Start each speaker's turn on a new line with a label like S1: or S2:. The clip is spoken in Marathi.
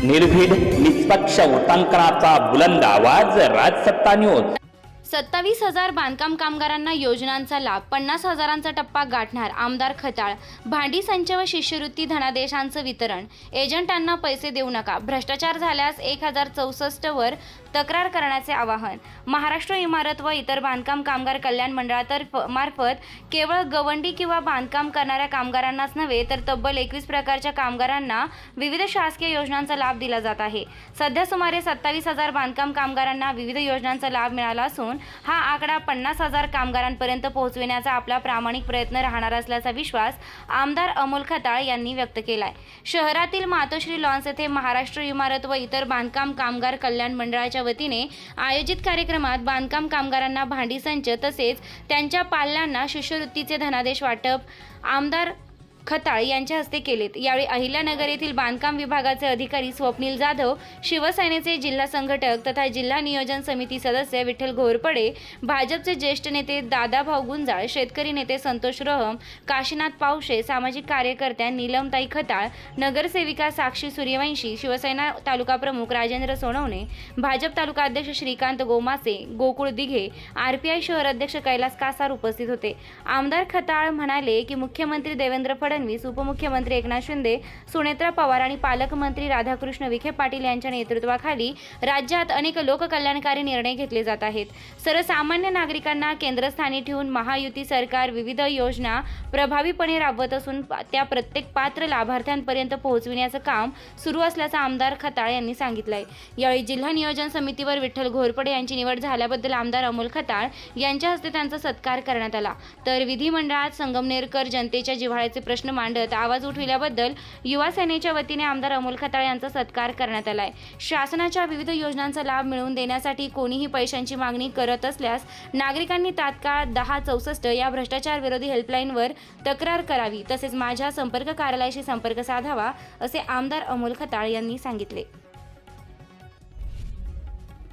S1: निर्भीड निष्पक्ष वृत्तांकनाचा बुलंद आवाज, राजसत्ता न्यूज।
S2: 27,000 बांधकाम कामगारांना योजनांचा लाभ, 50,000चा टप्पा गाठणार आमदार खताळ। भांडी संच व शिष्यवृत्ती धनादेशांचं वितरण, एजंटांना पैसे देऊ नका, भ्रष्टाचार झाल्यास 1064 वर तक्रार करण्याचे आवाहन। महाराष्ट्र इमारत व इतर बांधकाम कामगार कल्याण मंडळामार्फत केवळ गवंडी किंवा बांधकाम करणाऱ्या कामगारांनाच नव्हे तर तब्बल 21 प्रकारच्या कामगारांना विविध शासकीय योजनांचा लाभ दिला जात आहे। सध्या सुमारे 27,000 बांधकाम कामगारांना विविध योजनांचा लाभ मिळाला असून हा आकडा 50,000 कामगारांपर्यंत पोहोचविण्याचा आपला प्रामाणिक प्रयत्न राहणार असल्याचा विश्वास आमदार अमोल खताळ यांनी व्यक्त केलाय। शहरातील मातोश्री लॉन्स येथे महाराष्ट्र इमारत व इतर बांधकाम कामगार कल्याण मंडळाच्या वतीने आयोजित कार्यक्रमात बांधकाम कामगारांना भांडी संच तसेच त्यांच्या पाल्यांना शिष्यवृत्तीचे धनादेश वाटप आमदार खताळ यांच्या हस्ते केलेत। यावेळी अहिल्यानगर येथील बांधकाम विभागाचे अधिकारी स्वप्नील जाधव, शिवसेनेचे जिल्हा संघटक तथा जिल्हा नियोजन समिती सदस्य विठ्ठल घोरपडे, भाजपचे ज्येष्ठ नेते दादाभाऊ गुंजाळ, शेतकरी नेते संतोष रहम, काशीनाथ पावशे, सामाजिक कार्यकर्त्या नीलमताई खताळ, नगरसेविका साक्षी सूर्यवंशी, शिवसेना तालुका प्रमुख राजेंद्र सोनवणे, भाजप तालुका अध्यक्ष श्रीकांत गोमासे, गोकुळ दिघे, RPI शहर अध्यक्ष कैलास कासार उपस्थित होते। आमदार खताळ म्हणाले की मुख्यमंत्री देवेंद्र फडणवीस, उपमुख्यमंत्री एकनाथ शिंदे, सुनेत्रा पवार आणि पालकमंत्री राधाकृष्ण विखे पाटील यांच्या नेतृत्वाखाली राज्यात अनेक लोककल्याणकारी निर्णय घेतले जात आहेत। सर्वसामान्य नागरिकांना केंद्रस्थानी ठेवून महायुती सरकार विविध योजना प्रभावीपणे राबवत असून त्या प्रत्येक पात्र लाभार्थ्यांपर्यंत पोहोचविण्याचं काम सुरू असल्याचं आमदार खताळ यांनी सांगितलंय। यावेळी जिल्हा नियोजन समितीवर विठ्ठल घोरपडे यांची निवड झाल्याबद्दल आमदार अमोल खताळ यांच्या हस्ते त्यांचा सत्कार करण्यात आला। तर विधिमंडळात संगमनेरकर जनतेच्या जिव्हाळ्याचे प्रश्न मांडत आवाज उठविल्याबद्दल युवा सेनेच्या वतीने आमदार अमोल खताळ यांचा सत्कार करण्यात आलाय। शासनाच्या विविध योजनांचा लाभ मिळवून देण्यासाठी कोणीही पैशांची मागणी करत असल्यास नागरिकांनी तात्काळ 1064 या भ्रष्टाचार विरोधी हेल्पलाईनवर तक्रार करावी तसेच माझ्या संपर्क कार्यालयाशी संपर्क साधावा असे आमदार अमोल खताळ यांनी सांगितले।